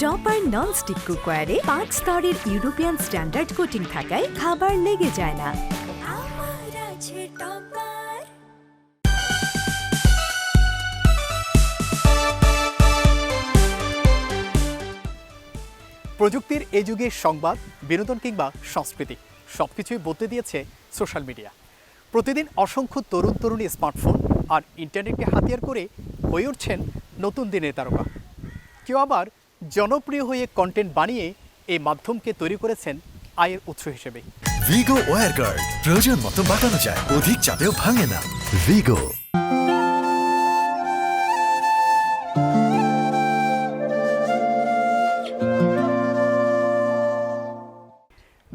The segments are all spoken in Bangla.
টপার ননস্টিক কুকওয়্যারে 5 স্তরের ইউরোপিয়ান স্ট্যান্ডার্ড কোটিং থাকায় খাবার লেগে যায় না। আমার আছে টপার। প্রযুক্তির এই যুগে সংবাদ, বিনোদন কিংবা সংস্কৃতি সবকিছুই বদলে দিয়েছে সোশ্যাল মিডিয়া। প্রতিদিন অসংখ্য তরুণ তরুণী স্মার্টফোন আর ইন্টারনেটকে হাতিয়ার করে হয়ে উঠছেন নতুন দিনের তারকা। কেউ আবার জনপ্রিয় হয়ে কন্টেন্ট বানিয়ে এই মাধ্যমকে তৈরি করেছেন আয়ের উৎস হিসেবে। ভিগো ওয়্যার গার্ড প্রয়োজন মতো বাঁকানো যায়, অধিক চাপেও ভাঙে না। ভিগো।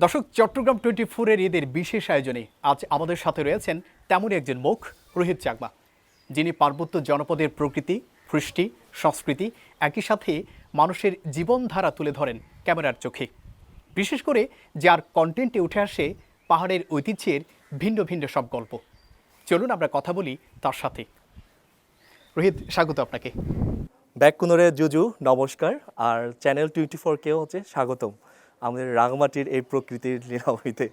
দর্শক, চট্টগ্রাম 24-এর ঈদের বিশেষ আয়োজনে আজ আমাদের সাথে রয়েছেন তেমনই একজন মুখ, রোহিত চাকমা, যিনি পার্বত্য জনপদের প্রকৃতি, কৃষ্টি, সংস্কৃতি একই সাথে মানুষের জীবনধারা তুলে ধরেন ক্যামেরার চোখে। বিশেষ করে যার কন্টেন্টে উঠে আসে পাহাড়ের ঐতিহ্যের ভিন্ন ভিন্ন সব গল্প। চলুন আমরা কথা বলি তার সাথে। রোহিত, স্বাগত আপনাকে। ব্যাককুনরে জুজু নমস্কার, আর চ্যানেল 24-কেও হচ্ছে স্বাগতম আমাদের রাঙামাটির এই প্রকৃতির লীলাভূমিতে।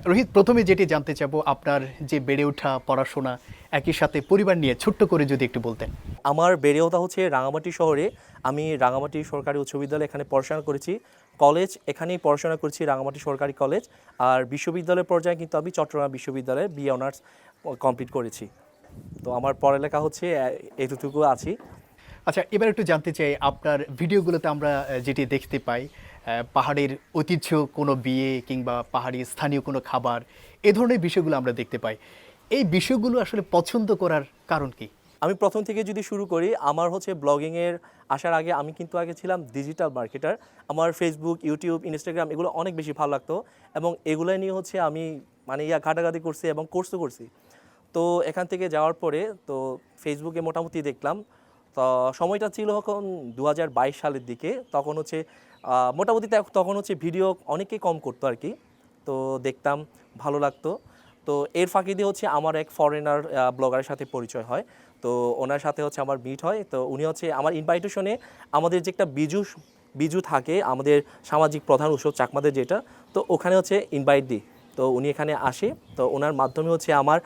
রোহিত, প্রথমে যেটি জানতে চাবো, আপনার যে বেড়ে ওঠা, পড়াশোনা, একই সাথে পরিবার নিয়ে ছোট্ট করে যদি একটু বলতেন। আমার বেড়ে ওঠা হচ্ছে রাঙামাটি শহরে। আমি রাঙামাটি সরকারি উচ্চ বিদ্যালয়ে এখানে পড়াশোনা করেছি, কলেজ এখানেই পড়াশোনা করেছি, রাঙামাটি সরকারি কলেজ। আর বিশ্ববিদ্যালয় পর্যায়ে কিন্তু আমি চট্টগ্রাম বিশ্ববিদ্যালয়ে বিএ অনার্স কমপ্লিট করেছি। তো আমার পড়ালেখা হচ্ছে এতটুকু আছি। আচ্ছা, এবার একটু জানতে চাই, আপনার ভিডিওগুলোতে আমরা যেটি দেখতে পাই, পাহাড়ের ঐতিহ্য কোনো বিয়ে কিংবা পাহাড়ি স্থানীয় কোনো খাবার, এ ধরনের বিষয়গুলো আমরা দেখতে পাই। এই বিষয়গুলো আসলে পছন্দ করার কারণ কি? আমি প্রথম থেকে যদি শুরু করি, আমার হচ্ছে ব্লগিংয়ের আসার আগে আমি কিন্তু আগে ছিলাম ডিজিটাল মার্কেটার। আমার ফেসবুক, ইউটিউব, ইনস্টাগ্রাম এগুলো অনেক বেশি ভালো লাগতো, এবং এগুলো নিয়ে হচ্ছে আমি ঘাটাঘাটি করছি এবং কোর্সও করছি। তো এখান থেকে যাওয়ার পরে তো ফেসবুকে মোটামুটি দেখলাম, তো সময়টা ছিল এখন 2022 সালের দিকে। তখন হচ্ছে মোটামুটি তখন হচ্ছে ভিডিও অনেকেই কম করতো আর কি। তো দেখতাম, ভালো লাগতো। তো এর ফাঁকি দিয়ে হচ্ছে আমার এক ফরেনার ব্লগারের সাথে পরিচয় হয়। তো ওনার সাথে হচ্ছে আমার মিট হয়। তো উনি হচ্ছে আমার ইনভাইটেশনে, আমাদের যে একটা বিজু থাকে আমাদের সামাজিক প্রধান উৎসব চাকমাদের যেটা, তো ওখানে হচ্ছে ইনভাইট দিই। তো উনি এখানে আসে, তো ওনার মাধ্যমে হচ্ছে আমার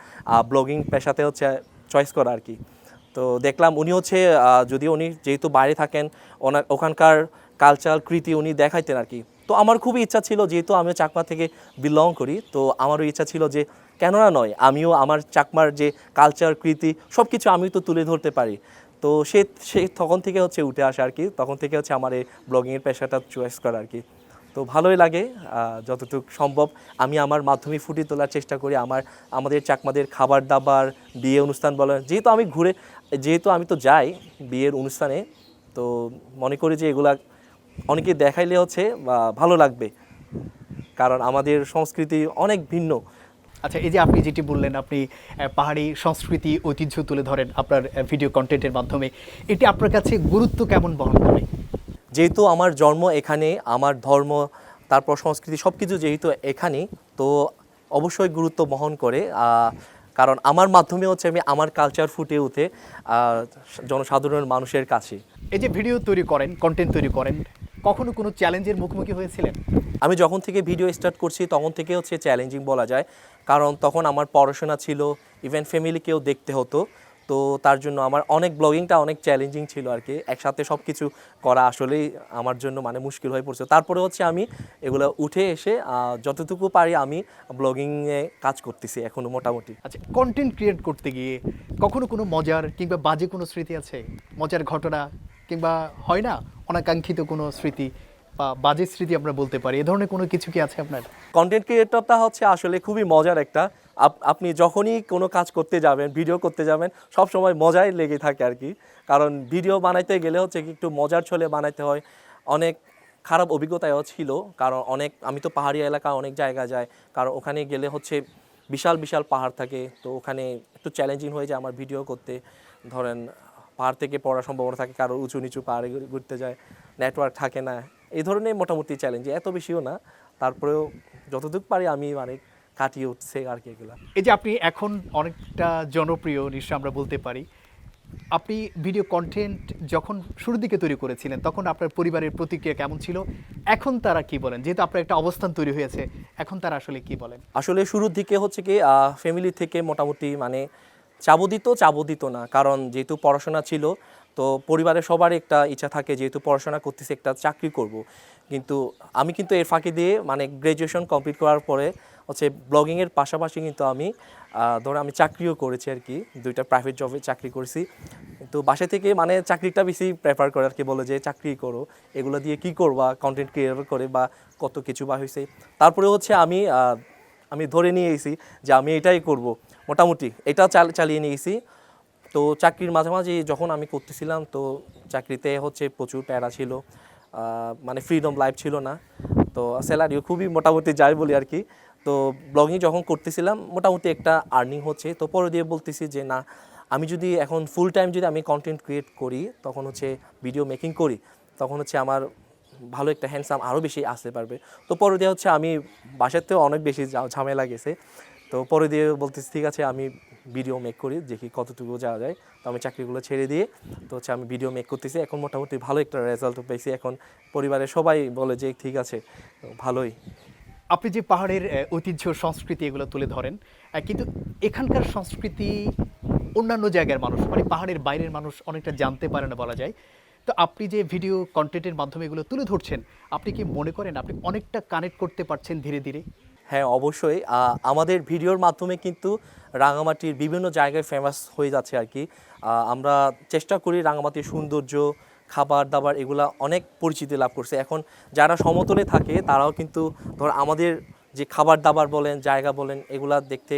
ব্লগিং পেশাতে হচ্ছে চয়েস করা আর কি। তো দেখলাম উনি হচ্ছে যদিও উনি যেহেতু বাইরে থাকেন, ওখানকার কালচার কৃতি উনি দেখাইতেন আর কি। তো আমার খুবই ইচ্ছা ছিল, যেহেতু আমি চাকমা থেকে বিলং করি, তো আমারও ইচ্ছা ছিল যে কেননা নয়, আমিও আমার চাকমার যে কালচার কৃতি সব কিছু আমি তো তুলে ধরতে পারি। তো সে তখন থেকে হচ্ছে উঠে আসে আর কি। তখন থেকে হচ্ছে আমার এই ব্লগিংয়ের পেশাটা চয়েস করা আর কি। তো ভালোই লাগে, যতটুকু সম্ভব আমি আমার মাধ্যমে ফুটিয়ে তোলার চেষ্টা করি। আমাদের চাকমাদের খাবার দাবার, বিয়ে অনুষ্ঠান বলেন, যেহেতু আমি তো যাই বিয়ের অনুষ্ঠানে, তো মনে করি যে এগুলা অনেকে দেখাইলে হচ্ছে ভালো লাগবে, কারণ আমাদের সংস্কৃতি অনেক ভিন্ন। আচ্ছা, এই যে আপনি যেটি বললেন, আপনি পাহাড়ি সংস্কৃতি ঐতিহ্য তুলে ধরেন আপনার ভিডিও কন্টেন্টের মাধ্যমে, এটি আপনার কাছে গুরুত্ব কেমন বহন করে? যেহেতু আমার জন্ম এখানে, আমার ধর্ম, তারপর সংস্কৃতি সব কিছু যেহেতু এখানে, তো অবশ্যই গুরুত্ব বহন করে। কারণ আমার মাধ্যমে হচ্ছে আমি আমার কালচার ফুটে উঠে জনসাধারণ মানুষের কাছে। এই যে ভিডিও তৈরি করেন, কন্টেন্ট তৈরি করেন, কখনো কোনো চ্যালেঞ্জের মুখোমুখি হয়েছিলেন? আমি যখন থেকে ভিডিও স্টার্ট করছি তখন থেকে হচ্ছে চ্যালেঞ্জিং বলা যায়, কারণ তখন আমার পড়াশোনা ছিল, ইভেন ফ্যামিলিকেও দেখতে হতো। তো তার জন্য আমার ব্লগিংটা অনেক চ্যালেঞ্জিং ছিল আর কি। একসাথে সব কিছু করা আসলেই আমার জন্য মুশকিল হয়ে পড়ছে। তারপরে হচ্ছে আমি এগুলো উঠে এসে যতটুকু পারি আমি ব্লগিংয়ে কাজ করতেছি এখনও মোটামুটি। আচ্ছা, কন্টেন্ট ক্রিয়েট করতে গিয়ে কখনো কোনো মজার কিংবা বাজে কোনো স্মৃতি আছে? মজার ঘটনা কিংবা হয় না অনাকাঙ্ক্ষিত কোনো স্মৃতি বা বাজে স্মৃতি আমরা বলতে পারি, এ ধরনের কোনো কিছু কি আছে আপনার? কন্টেন্ট ক্রিয়েটরটা হচ্ছে আসলে খুবই মজার একটা। আপনি যখনই কোনো কাজ করতে যাবেন, ভিডিও করতে যাবেন, সব সময় মজাই লেগে থাকে আর কি। কারণ ভিডিও বানাইতে গেলে হচ্ছে একটু মজার ছলে বানাইতে হয়। অনেক খারাপ অভিজ্ঞতাও ছিল, কারণ আমি তো পাহাড়ি এলাকা অনেক জায়গায় যাই, কারণ ওখানে গেলে হচ্ছে বিশাল বিশাল পাহাড় থাকে। তো ওখানে একটু চ্যালেঞ্জিং হয়ে যায় আমার ভিডিও করতে। ধরেন পাহাড় থেকে পড়ার সম্ভাবনা থাকে, কারো উঁচু নিচু পাহাড়ে ঘুরতে যায়, নেটওয়ার্ক থাকে না, এই ধরনের মোটামুটি চ্যালেঞ্জ, এত বেশিও না। তারপরেও যতটুকু পারি আমি কাটিয়ে উঠছে আর কি এগুলা। এই যে আপনি এখন অনেকটা জনপ্রিয় নিশ্চয় আমরা বলতে পারি, আপনি ভিডিও কন্টেন্ট যখন শুরুর দিকে তৈরি করেছিলেন তখন আপনার পরিবারের প্রতিক্রিয়া কেমন ছিল, এখন তারা কি বলেন? যেহেতু আপনার একটা অবস্থান তৈরি হয়েছে, এখন তারা আসলে কি বলেন? আসলে শুরুর দিকে হচ্ছে কি ফ্যামিলি থেকে মোটামুটি মানে চাবো দিত না, কারণ যেহেতু পড়াশোনা ছিল, তো পরিবারের সবার একটা ইচ্ছা থাকে যেহেতু পড়াশোনা করতেছি একটা চাকরি করব। কিন্তু আমি কিন্তু এর ফাঁকি দিয়ে মানে গ্র্যাজুয়েশন কমপ্লিট করার পরে হচ্ছে ব্লগিংয়ের পাশাপাশি কিন্তু আমি ধরো আমি চাকরিও করেছি আর কি, 2টা প্রাইভেট জবে চাকরি করেছি। তো বাসা থেকে মানে চাকরিটা বেশি প্রেফার করে আর কি, বলে যে চাকরি করো, এগুলো দিয়ে কি করবা, কন্টেন্ট ক্রিয়েট করে বা কত কিছু বা হয়েছে। তারপরে হচ্ছে আমি ধরে নিয়ে এসেছি যে আমি এটাই করব, মোটামুটি এটা চালিয়ে নিয়েছি। তো চাকরির মাঝামাঝি যখন আমি করতেছিলাম, তো চাকরিতে হচ্ছে প্রচুর প্যারা ছিল, মানে ফ্রিডম লাইফ ছিল না, তো স্যালারিও খুবই মোটামুটি যায় বলি আর কি। তো ব্লগিং যখন করতেছিলাম মোটামুটি একটা আর্নিং হচ্ছে, তো পরে দিয়ে বলতেছি যে না, আমি যদি এখন ফুল টাইম যদি আমি কন্টেন্ট ক্রিয়েট করি, তখন হচ্ছে ভিডিও মেকিং করি, তখন হচ্ছে আমার ভালো একটা হ্যান্ডসাম আরও বেশি আসতে পারবে। তো পরে দিয়ে হচ্ছে আমি বাসাতেও অনেক বেশি ঝামেলা গেছে, তো পরে দিয়ে বলতেছি ঠিক আছে আমি ভিডিও মেক করি, দেখি কতটুকু যাওয়া যায়। তো আমি চাকরিগুলো ছেড়ে দিয়ে তো হচ্ছে আমি ভিডিও মেক করতেছি, এখন মোটামুটি ভালো একটা রেজাল্ট পেয়েছি। এখন পরিবারের সবাই বলে যে ঠিক আছে, ভালোই। আপনি যে পাহাড়ের ঐতিহ্য সংস্কৃতি এগুলো তুলে ধরেন, কিন্তু এখানকার সংস্কৃতি অন্যান্য জায়গার মানুষ মানে পাহাড়ের বাইরের মানুষ অনেকটা জানতে পারে না বলা যায়। তো আপনি যে ভিডিও কন্টেন্টের মাধ্যমে এগুলো তুলে ধরছেন, আপনি কি মনে করেন আপনি অনেকটা কানেক্ট করতে পারছেন ধীরে ধীরে? হ্যাঁ, অবশ্যই। আমাদের ভিডিওর মাধ্যমে কিন্তু রাঙামাটির বিভিন্ন জায়গায় ফেমাস হয়ে যাচ্ছে আর কি। আমরা চেষ্টা করি রাঙামাটির সৌন্দর্য, খাবার দাবার এগুলা অনেক পরিচিতি লাভ করছে। এখন যারা সমতলে থাকে তারাও কিন্তু ধর আমাদের যে খাবার দাবার বলেন, জায়গা বলেন, এগুলা দেখতে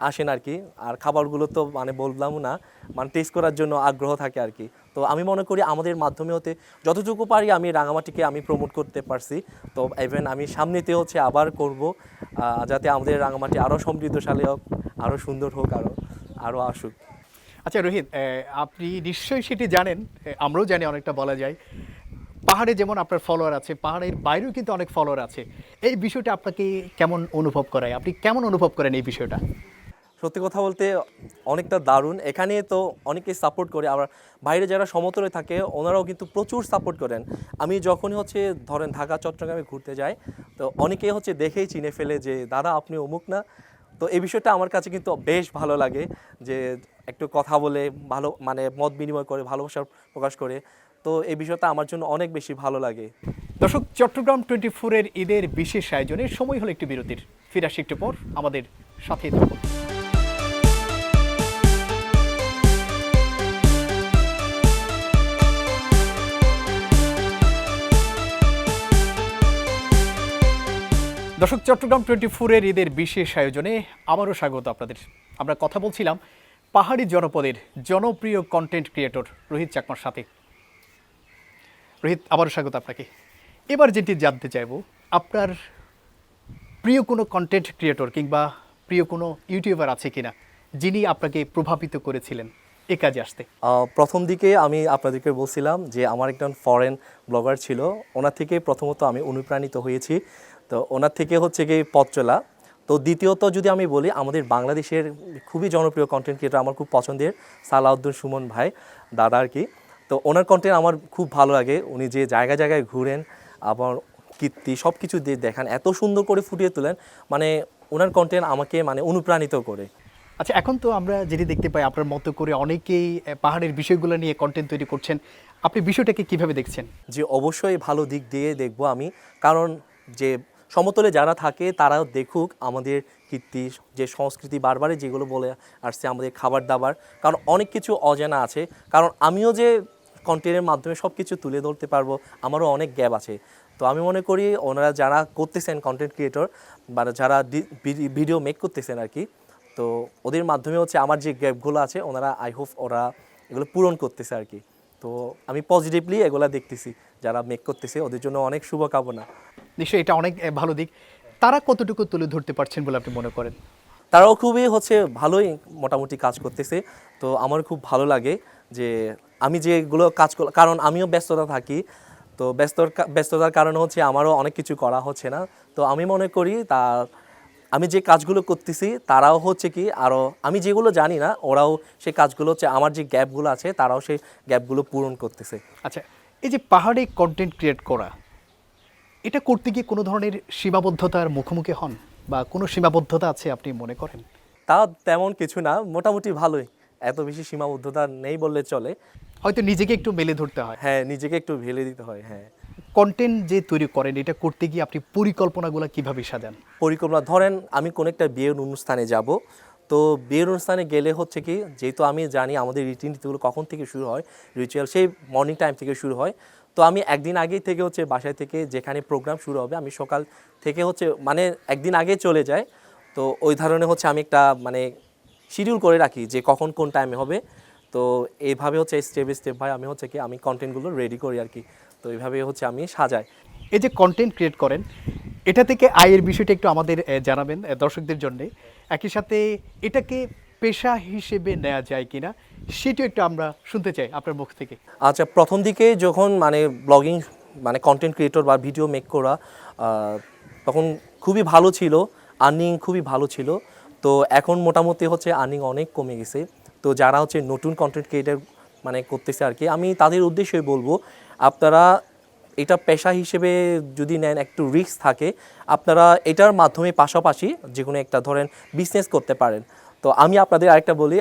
আসেন আর কি। আর খাবারগুলো তো মানে বললামও না, মানে টেস্ট করার জন্য আগ্রহ থাকে আর কি। তো আমি মনে করি আমাদের মাধ্যমে হতে যতটুকু পারি আমি রাঙামাটিকে আমি প্রমোট করতে পারছি। তো ইভেন আমি সামনেতে হচ্ছে আবার করব, যাতে আমাদের রাঙামাটি আরও সমৃদ্ধশালী হোক, আরও সুন্দর হোক, আরও আসুক। আচ্ছা রোহিত, আপনি নিশ্চয়ই সেটি জানেন, আমরাও জানি অনেকটা বলা যায়। পাহাড়ে যেমন আপনার ফলোয়ার আছে, পাহাড়ের বাইরেও কিন্তু অনেক ফলোয়ার আছে। এই বিষয়টা আপনাকে কেমন অনুভব করায়? আপনি কেমন অনুভব করেন এই বিষয়টা? সত্যি কথা বলতে অনেকটা দারুণ। এখানে তো অনেকেই সাপোর্ট করে, আবার বাইরে যারা সমতলে থাকে ওনারাও কিন্তু প্রচুর সাপোর্ট করেন। আমি যখনই হচ্ছে ধরেন ঢাকা চট্টগ্রামে ঘুরতে যাই, তো অনেকেই হচ্ছে দেখেই চিনে ফেলে যে দাদা আপনি অমুক না। তো এই বিষয়টা আমার কাছে কিন্তু বেশ ভালো লাগে, যে একটু কথা বলে ভালো মানে মত বিনিময় করে ভালোবাসা প্রকাশ করে। তো এই বিষয়টা আমার জন্য অনেক বেশি ভালো লাগে। দর্শক, চট্টগ্রাম 24-এর ঈদের বিশেষ আয়োজনে সময় হলো একটি বিরতির। ফিরে আসি একটু পর, আমাদের সাথেই থাকুন। দর্শক, চট্টগ্রাম 24-এর ঈদের বিশেষ আয়োজনে আবারও স্বাগত আপনাদের। আমরা কথা বলছিলাম পাহাড়ি জনপদের জনপ্রিয় কন্টেন্ট ক্রিয়েটর রোহিত চাকমার সাথে। রোহিত, আবারও স্বাগত আপনাকে। এবার যেটি জানতে চাইব, আপনার প্রিয় কোনো কন্টেন্ট ক্রিয়েটর কিংবা প্রিয় কোনো ইউটিউবার আছে কিনা যিনি আপনাকে প্রভাবিত করেছিলেন এ কাজে আসতে? প্রথম দিকে আমি আপনাদেরকে বলছিলাম যে আমার একজন ফরেন ব্লগার ছিল, ওনার থেকে প্রথমত আমি অনুপ্রাণিত হয়েছি। তো ওনার থেকে হচ্ছে গিয়ে পথ চলা। তো দ্বিতীয়ত যদি আমি বলি, আমাদের বাংলাদেশের খুবই জনপ্রিয় কন্টেন্ট ক্রিয়েটর আমার খুব পছন্দের সালাউদ্দিন সুমন ভাই, দাদা আর কি। তো ওনার কন্টেন্ট আমার খুব ভালো লাগে। উনি যে জায়গায় জায়গায় ঘুরেন, আবার কীর্তি সব কিছু দিয়ে দেখান, এত সুন্দর করে ফুটিয়ে তোলেন, মানে ওনার কন্টেন্ট আমাকে মানে অনুপ্রাণিত করে। আচ্ছা, এখন তো আমরা যেটি দেখতে পাই আপনার মতো করে অনেকেই পাহাড়ের বিষয়গুলো নিয়ে কন্টেন্ট তৈরি করছেন। আপনি বিষয়টাকে কিভাবে দেখছেন? যে অবশ্যই ভালো দিক দিয়ে দেখব আমি, কারণ যে সমতলে যারা থাকে তারাও দেখুক আমাদের কীর্তি, যে সংস্কৃতি বারবারই যেগুলো বলে আসছে, আমাদের খাবার দাবার, কারণ অনেক কিছু অজানা আছে। কারণ আমিও যে কন্টেন্টের মাধ্যমে সব কিছু তুলে ধরতে পারবো, আমারও অনেক গ্যাপ আছে। তো আমি মনে করি ওনারা যারা করতেছেন কন্টেন্ট ক্রিয়েটর বা যারা ভিডিও মেক করতেছেন আর কি, তো ওদের মাধ্যমে হচ্ছে আমার যে গ্যাপগুলো আছে ওনারা আই হোপ ওরা এগুলো পূরণ করতেছে আর কি। তো আমি পজিটিভলি এগুলা দেখতেছি, যারা মেক করতেছে ওদের জন্য অনেক শুভকামনা। নিশ্চয়ই এটা অনেক ভালো দিক। তারা কতটুকু তুলে ধরতে পারছেন বলে আপনি মনে করেন? তারাও খুবই হচ্ছে ভালোই মোটামুটি কাজ করতেছে। তো আমার খুব ভালো লাগে যে আমি যেগুলো কাজ করলাম, কারণ আমিও ব্যস্ততা থাকি, তো ব্যস্ততার কারণে হচ্ছে আমারও অনেক কিছু করা হচ্ছে না। তো আমি মনে করি আমি যে কাজগুলো করতেছি তারাও হচ্ছে কি আরও আমি যেগুলো জানি না ওরাও সেই কাজগুলো হচ্ছে আমার যে গ্যাপগুলো আছে তারাও সেই গ্যাপগুলো পূরণ করতেছে। আচ্ছা, এই যে পাহাড়ে কন্টেন্ট ক্রিয়েট করা, এটা করতে গিয়ে কোনো ধরনের সীমাবদ্ধতার মুখোমুখি হন বা কোনো সীমাবদ্ধতা আছে আপনি মনে করেন? তা তেমন কিছু না, মোটামুটি ভালোই, এত বেশি সীমাবদ্ধতা নেই বললে চলে। হয়তো নিজেকে একটু মেলে ধরতে হয়। হ্যাঁ, নিজেকে একটু ভেলে দিতে হয়। হ্যাঁ, কন্টেন্ট যে তৈরি করেন এটা করতে গিয়ে আপনি পরিকল্পনাগুলো কিভাবে সাজান? পরিকল্পনা ধরেন আমি কোনো একটা বিয়ের অনুষ্ঠানে যাব, তো বিয়ের অনুষ্ঠানে গেলে হচ্ছে কি যেহেতু আমি জানি আমাদের রীতিনীতিগুলো কখন থেকে শুরু হয়, রিচুয়াল সেই মর্নিং টাইম থেকে শুরু হয়, তো আমি একদিন আগেই থেকে হচ্ছে বাসায় থেকে যেখানে প্রোগ্রাম শুরু হবে আমি সকাল থেকে হচ্ছে মানে একদিন আগে চলে যাই। তো ওই ধরনের হচ্ছে আমি একটা মানে শিডিউল করে রাখি যে কখন কোন টাইমে হবে। তো এইভাবে হচ্ছে স্টেপ স্টেপ ভাই আমি হচ্ছে কি আমি কন্টেন্টগুলো রেডি করি আর কি। তো এইভাবে হচ্ছে আমি সাজাই। এই যে কন্টেন্ট ক্রিয়েট করেন, এটা থেকে আয়ের বিষয়টা একটু আমাদের জানাবেন দর্শকদের জন্য। একই সাথে এটাকে পেশা হিসেবে নেওয়া যায় কিনা সেটাও একটু আমরা শুনতে চাই আপনার মুখ থেকে। আচ্ছা, প্রথম দিকে যখন মানে ব্লগিং মানে কন্টেন্ট ক্রিয়েটর বা ভিডিও মেক করা তখন খুবই ভালো ছিল, আর্নিং খুবই ভালো ছিল। তো এখন মোটামুটি হচ্ছে আর্নিং অনেক কমে গেছে। তো যারা হচ্ছে নতুন কন্টেন্ট ক্রিয়েটর মানে করতেছে আর কি, আমি তাদের উদ্দেশ্যে বলবো আপনারা এটা পেশা হিসেবে যদি নেন একটু রিস্ক থাকে, আপনারা এটার মাধ্যমে পাশাপাশি যে কোনো একটা ধরেন বিজনেস করতে পারেন। তো আমি আপনাদের আরেকটা বলি,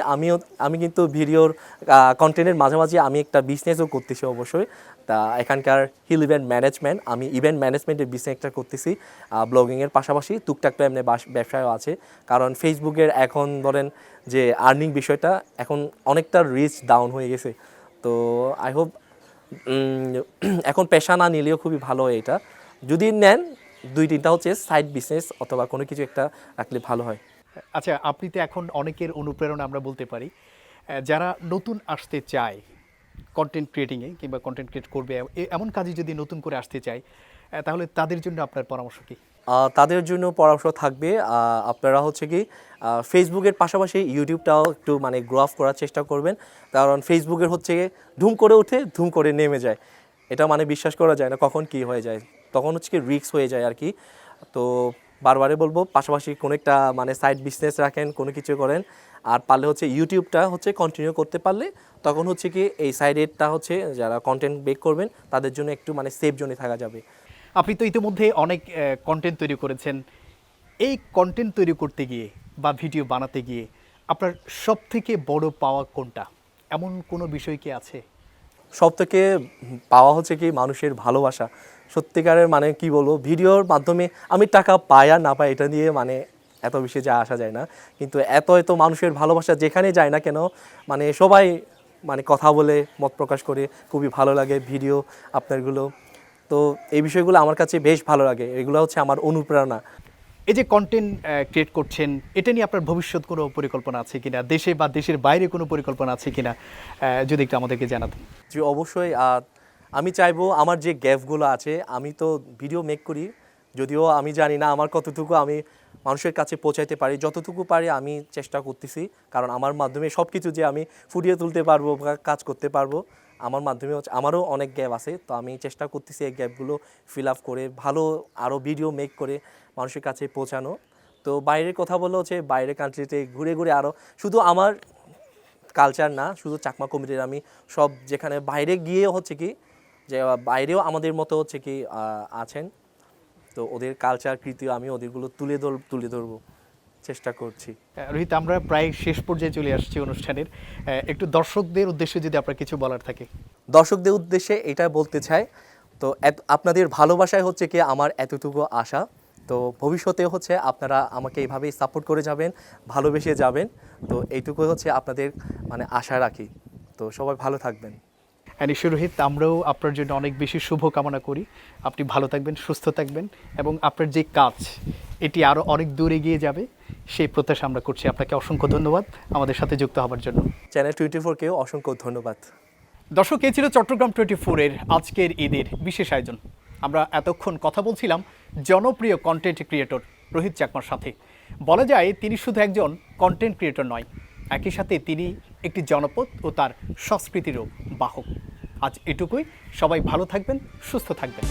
আমি কিন্তু ভিডিওর কন্টেন্টের মাঝামাঝি আমি একটা বিজনেসও করতেছি অবশ্যই। তা এখানকার হিল ইভেন্ট ম্যানেজমেন্ট, আমি ইভেন্ট ম্যানেজমেন্টের বিজনেসটা করতেছি ব্লগিংয়ের পাশাপাশি, টুকটাক তো এমনি ব্যবসায়ও আছে। কারণ ফেসবুকের এখন ধরেন যে আর্নিং বিষয়টা এখন অনেকটা রিচ ডাউন হয়ে গেছে। তো আই হোপ এখন পেশা না নিলেও খুবই ভালো হয় এটা। যদি নেন 2-3টা হচ্ছে সাইড বিজনেস অথবা কোনো কিছু একটা রাখলে ভালো হয়। আচ্ছা, আপনি তো এখন অনেকের অনুপ্রেরণা আমরা বলতে পারি, যারা নতুন আসতে চায় কন্টেন্ট ক্রিয়েটিংয়ে কিংবা কন্টেন্ট ক্রিয়েট করবে এমন কাজে যদি নতুন করে আসতে চায়, তাহলে তাদের জন্য আপনার পরামর্শ কি? তাদের জন্য পরামর্শ থাকবে আপনারা হচ্ছে কি ফেসবুকের পাশাপাশি ইউটিউবটাও একটু মানে গ্রো আপ করার চেষ্টা করবেন। কারণ ফেসবুকের হচ্ছে ধুম করে ওঠে ধুম করে নেমে যায়, এটা মানে বিশ্বাস করা যায় না কখন কি হয়ে যায়, তখন হচ্ছে কি রিস্ক হয়ে যায় আর কি। তো বারবারে বলবো পাশাপাশি কোনো একটা মানে সাইড বিজনেস রাখেন, কোনো কিছু করেন। আর পারলে হচ্ছে ইউটিউবটা হচ্ছে কন্টিনিউ করতে পারলে তখন হচ্ছে কি এই সাইডেরটা হচ্ছে যারা কন্টেন্ট বেক করবেন তাদের জন্য একটু মানে সেফ জোনে থাকা যাবে। আপনি তো ইতিমধ্যে অনেক কন্টেন্ট তৈরি করেছেন। এই কন্টেন্ট তৈরি করতে গিয়ে বা ভিডিও বানাতে গিয়ে আপনার সবথেকে বড় পাওয়া কোনটা? এমন কোনো বিষয় কি আছে? সব থেকে পাওয়া হচ্ছে কি মানুষের ভালোবাসা। সত্যিকারের মানে কি বলবো, ভিডিওর মাধ্যমে আমি টাকা পাই আর না পাই এটা নিয়ে মানে এত বেশি যা আসা যায় না, কিন্তু এত মানুষের ভালোবাসা যেখানে যায় না কেন মানে সবাই মানে কথা বলে মত প্রকাশ করে, খুবই ভালো লাগে ভিডিও আপনারগুলো। তো এই বিষয়গুলো আমার কাছে বেশ ভালো লাগে, এগুলো হচ্ছে আমার অনুপ্রেরণা। এই যে কন্টেন্ট ক্রিয়েট করছেন, এটা নিয়ে আপনার ভবিষ্যৎ কোনো পরিকল্পনা আছে কিনা, দেশে বা দেশের বাইরে কোনো পরিকল্পনা আছে কিনা, যদি একটু আমাদেরকে জানাতেন। যে অবশ্যই আমি চাইবো আমার যে গ্যাপগুলো আছে, আমি তো ভিডিও মেক করি, যদিও আমি জানি না আমার কতটুকু আমি মানুষের কাছে পৌঁছাইতে পারি, যতটুকু পারি আমি চেষ্টা করতেছি। কারণ আমার মাধ্যমে সব কিছু যে আমি ফুটিয়ে তুলতে পারবো বা কাজ করতে পারবো, আমার মাধ্যমে হচ্ছে আমারও অনেক গ্যাপ আছে। তো আমি চেষ্টা করতেছি এই গ্যাপগুলো ফিল আপ করে ভালো আরও ভিডিও মেক করে মানুষের কাছে পৌঁছানো। তো বাইরের কথা বললে হচ্ছে বাইরের কান্ট্রিতে ঘুরে ঘুরে আরও শুধু আমার কালচার না, শুধু চাকমা কমিটির আমি সব যেখানে বাইরে গিয়ে হচ্ছে কি যে বাইরেও আমাদের মতো হচ্ছে কি আছেন, তো ওদের কালচার কৃতি আমি ওদেরগুলো তুলে ধরবো চেষ্টা করছি। রোহিত, আমরা প্রায় শেষ পর্যায়ে চলে আসছি অনুষ্ঠানের। একটু দর্শকদের উদ্দেশ্যে যদি আপনার কিছু বলার থাকে। দর্শকদের উদ্দেশ্যে এটা বলতে চাই, তো আপনাদের ভালোবাসায় হচ্ছে কি আমার এতটুকু আশা। তো ভবিষ্যতে হচ্ছে আপনারা আমাকে এইভাবেই সাপোর্ট করে যাবেন, ভালোবেসে যাবেন। তো এইটুকুই হচ্ছে আপনাদের মানে আশা রাখি। তো সবাই ভালো থাকবেন। নিশ্চয় রোহিত, আমরাও আপনার জন্য অনেক বেশি শুভ কামনা করি। আপনি ভালো থাকবেন, সুস্থ থাকবেন এবং আপনার যে কাজ এটি আরও অনেক দূর এগিয়ে যাবে সেই প্রত্যাশা আমরা করছি। আপনাকে অসংখ্য ধন্যবাদ আমাদের সাথে যুক্ত হওয়ার জন্য। চ্যানেল 24-কেও অসংখ্য ধন্যবাদ। দর্শক, এই ছিল চট্টগ্রাম 24-এর আজকের ঈদের বিশেষ আয়োজন। আমরা এতক্ষণ কথা বলছিলাম জনপ্রিয় কন্টেন্ট ক্রিয়েটর রোহিত চাকমার সাথে। বলা যায় তিনি শুধু একজন কন্টেন্ট ক্রিয়েটর নয়, একই সাথে তিনি একটি জনপদ ও তার সংস্কৃতিরও বাহক। আজ এটুকুই, সবাই ভালো থাকবেন, সুস্থ থাকবেন।